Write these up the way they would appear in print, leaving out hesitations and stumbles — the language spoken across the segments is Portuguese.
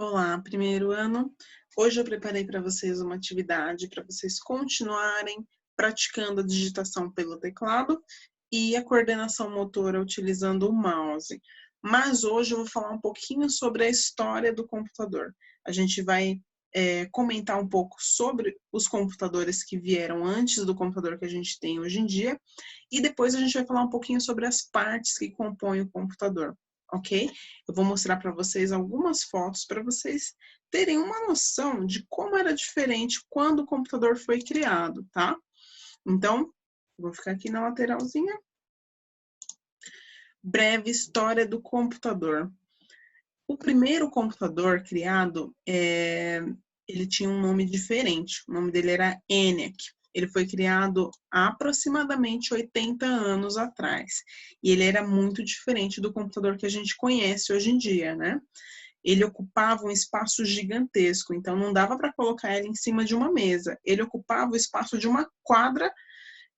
Olá, primeiro ano. Hoje eu preparei para vocês uma atividade para vocês continuarem praticando a digitação pelo teclado e a coordenação motora utilizando o mouse. Mas hoje eu vou falar um pouquinho sobre a história do computador. A gente vai comentar um pouco sobre os computadores que vieram antes do computador que a gente tem hoje em dia e depois a gente vai falar um pouquinho sobre as partes que compõem o computador. Ok? Eu vou mostrar para vocês algumas fotos para vocês terem uma noção de como era diferente quando o computador foi criado, tá? Então, vou ficar aqui na lateralzinha. Breve história do computador. O primeiro computador criado, ele tinha um nome diferente. O nome dele era ENIAC. Ele foi criado há aproximadamente 80 anos atrás. E ele era muito diferente do computador que a gente conhece hoje em dia, né? Ele ocupava um espaço gigantesco, então não dava para colocar ele em cima de uma mesa. Ele ocupava o espaço de uma quadra,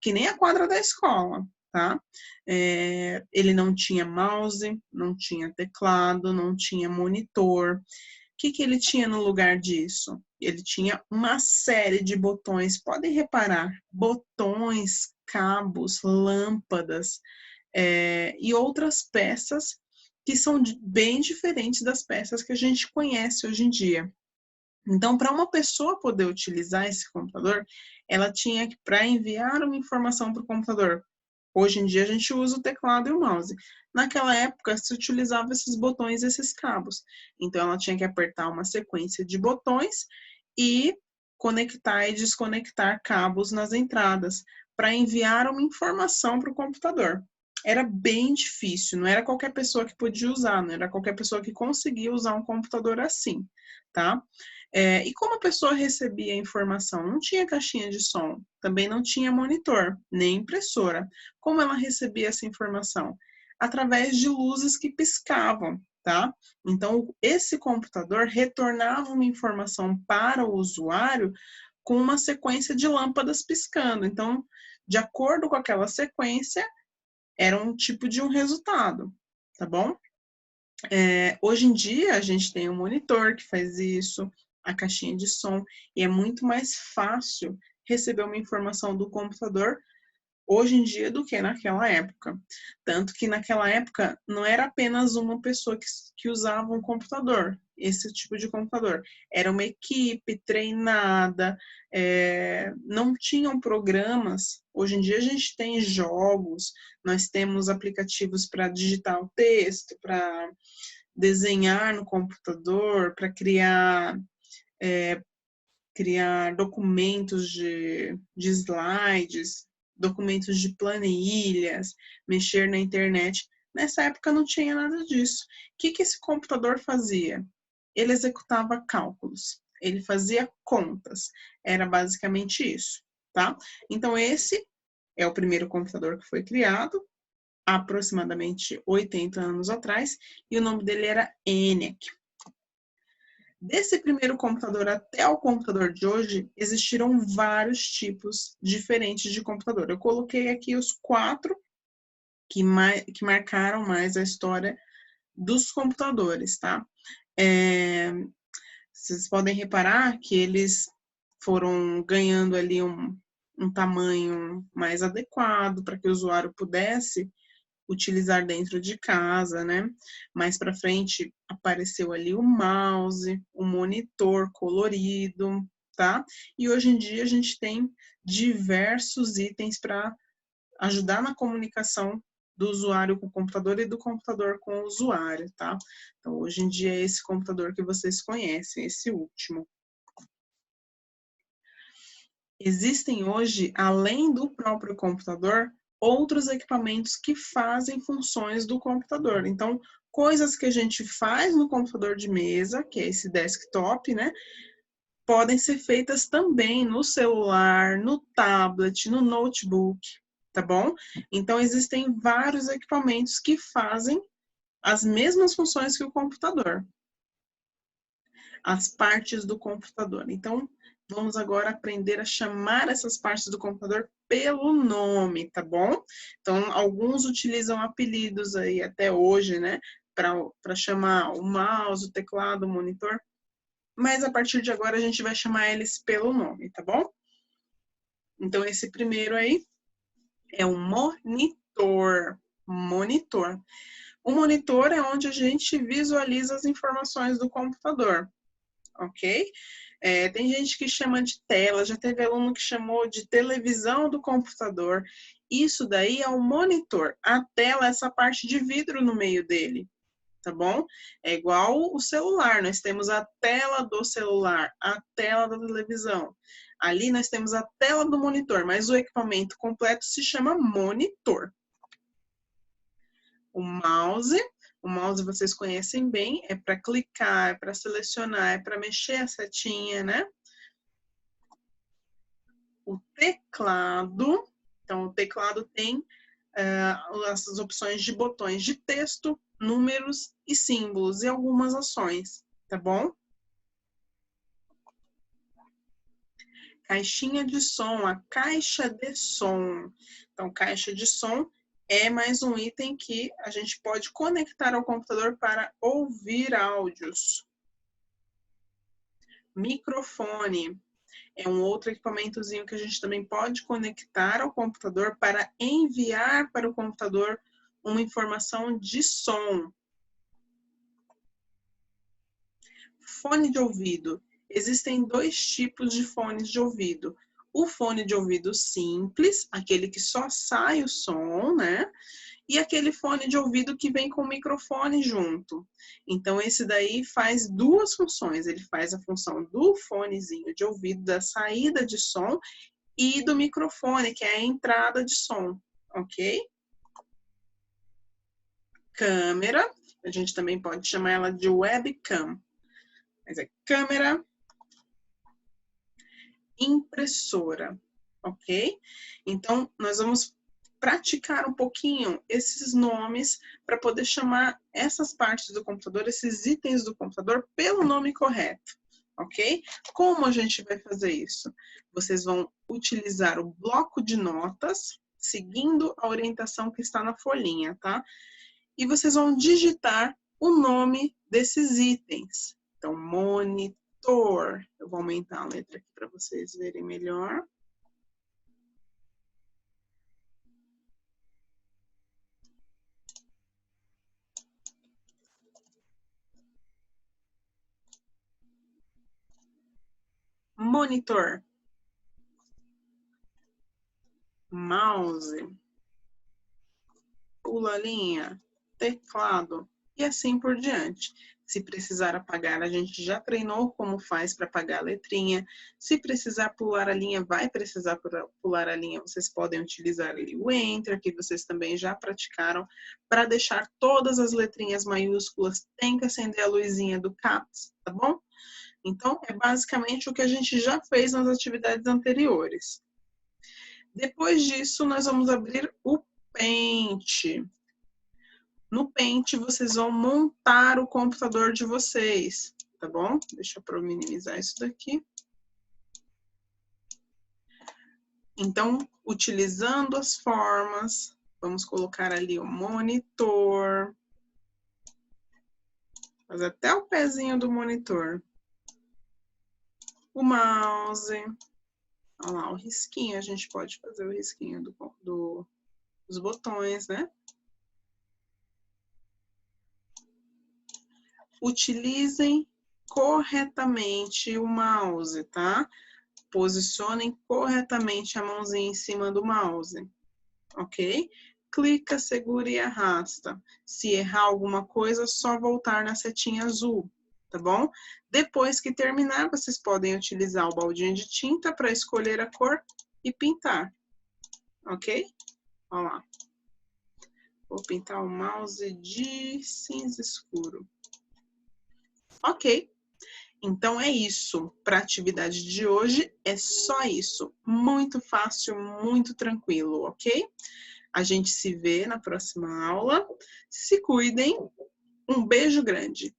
que nem a quadra da escola, tá? Ele não tinha mouse, não tinha teclado, não tinha monitor. O que ele tinha no lugar disso? Ele tinha uma série de botões, podem reparar, botões, cabos, lâmpadas e outras peças que são bem diferentes das peças que a gente conhece hoje em dia. Então, para uma pessoa poder utilizar esse computador, ela tinha que, para enviar uma informação para o computador, hoje em dia a gente usa o teclado e o mouse. Naquela época se utilizava esses botões e esses cabos. Então, ela tinha que apertar uma sequência de botões e conectar e desconectar cabos nas entradas para enviar uma informação para o computador. Era bem difícil, não era qualquer pessoa que podia usar, não era qualquer pessoa que conseguia usar um computador assim, tá? E como a pessoa recebia a informação? Não tinha caixinha de som, também não tinha monitor, nem impressora. Como ela recebia essa informação? Através de luzes que piscavam, tá? Então, esse computador retornava uma informação para o usuário com uma sequência de lâmpadas piscando. Então, de acordo com aquela sequência, era um tipo de um resultado, tá bom? Hoje em dia, a gente tem um monitor que faz isso, a caixinha de som, e é muito mais fácil receber uma informação do computador hoje em dia do que naquela época. Tanto que naquela época não era apenas uma pessoa que usava um computador, esse tipo de computador. Era uma equipe treinada, não tinham programas. Hoje em dia a gente tem jogos, nós temos aplicativos para digitar o texto, para desenhar no computador, para criar documentos de slides, documentos de planilhas, mexer na internet. Nessa época não tinha nada disso. O que esse computador fazia? Ele executava cálculos, ele fazia contas. Era basicamente isso, tá? Então esse é o primeiro computador que foi criado, há aproximadamente 80 anos atrás, e o nome dele era ENIAC. Desse primeiro computador até o computador de hoje, existiram vários tipos diferentes de computador. Eu coloquei aqui os 4 que marcaram mais a história dos computadores, tá? Vocês podem reparar que eles foram ganhando ali um tamanho mais adequado para que o usuário pudesse utilizar dentro de casa, né? Mais para frente apareceu ali o mouse, o monitor colorido, tá? E hoje em dia a gente tem diversos itens para ajudar na comunicação do usuário com o computador e do computador com o usuário, tá? Então, hoje em dia é esse computador que vocês conhecem, esse último. Existem hoje, além do próprio computador, outros equipamentos que fazem funções do computador. Então, coisas que a gente faz no computador de mesa, que é esse desktop, né? Podem ser feitas também no celular, no tablet, no notebook, tá bom? Então, existem vários equipamentos que fazem as mesmas funções que o computador. As partes do computador. Então, vamos agora aprender a chamar essas partes do computador pelo nome, tá bom? Então, alguns utilizam apelidos aí até hoje, né? Para chamar o mouse, o teclado, o monitor. mas a partir de agora a gente vai chamar eles pelo nome, tá bom? Então, esse primeiro aí é um monitor. Monitor. O monitor é onde a gente visualiza as informações do computador, ok? Tem gente que chama de tela, já teve aluno que chamou de televisão do computador. Isso daí é o monitor. A tela é essa parte de vidro no meio dele, tá bom? É igual o celular, nós temos a tela do celular, a tela da televisão. Ali nós temos a tela do monitor, mas o equipamento completo se chama monitor. O mouse vocês conhecem bem, é para clicar, é para selecionar, é para mexer a setinha, né? O teclado, então o teclado tem as opções de botões de texto, números e símbolos e algumas ações, tá bom? Caixinha de som, a caixa de som. Então, caixa de som é mais um item que a gente pode conectar ao computador para ouvir áudios. Microfone é um outro equipamentozinho que a gente também pode conectar ao computador para enviar para o computador uma informação de som. Fone de ouvido. Existem dois tipos de fones de ouvido. O fone de ouvido simples, aquele que só sai o som, né? E aquele fone de ouvido que vem com o microfone junto. Então, esse daí faz duas funções. Ele faz a função do fonezinho de ouvido, da saída de som, e do microfone, que é a entrada de som, ok? Câmera, a gente também pode chamar ela de webcam. Mas é câmera, impressora, ok? Então, nós vamos praticar um pouquinho esses nomes para poder chamar essas partes do computador, esses itens do computador, pelo nome correto, ok? Como a gente vai fazer isso? Vocês vão utilizar o bloco de notas, seguindo a orientação que está na folhinha, tá? E vocês vão digitar o nome desses itens. Então, monitor. Eu vou aumentar a letra aqui para vocês verem melhor. Monitor. Mouse. Pula linha. Teclado. E assim por diante. Se precisar apagar, a gente já treinou como faz para apagar a letrinha. Se precisar pular a linha, vai precisar pular a linha. Vocês podem utilizar ali o Enter, que vocês também já praticaram. Para deixar todas as letrinhas maiúsculas, tem que acender a luzinha do Caps, tá bom? Então, é basicamente o que a gente já fez nas atividades anteriores. Depois disso, nós vamos abrir o Paint. No Paint, vocês vão montar o computador de vocês, tá bom? Deixa eu minimizar isso daqui. Então, utilizando as formas, vamos colocar ali o monitor. Fazer até o pezinho do monitor. O mouse. Olha lá, o risquinho, a gente pode fazer o risquinho dos botões, né? Utilizem corretamente o mouse, tá? Posicionem corretamente a mãozinha em cima do mouse, ok? Clica, segura e arrasta. Se errar alguma coisa, só voltar na setinha azul, tá bom? Depois que terminar, vocês podem utilizar o baldinho de tinta para escolher a cor e pintar, ok? Olha lá. Vou pintar o mouse de cinza escuro. Ok. Então é isso. Para a atividade de hoje, é só isso. Muito fácil, muito tranquilo, ok? A gente se vê na próxima aula. Se cuidem. Um beijo grande.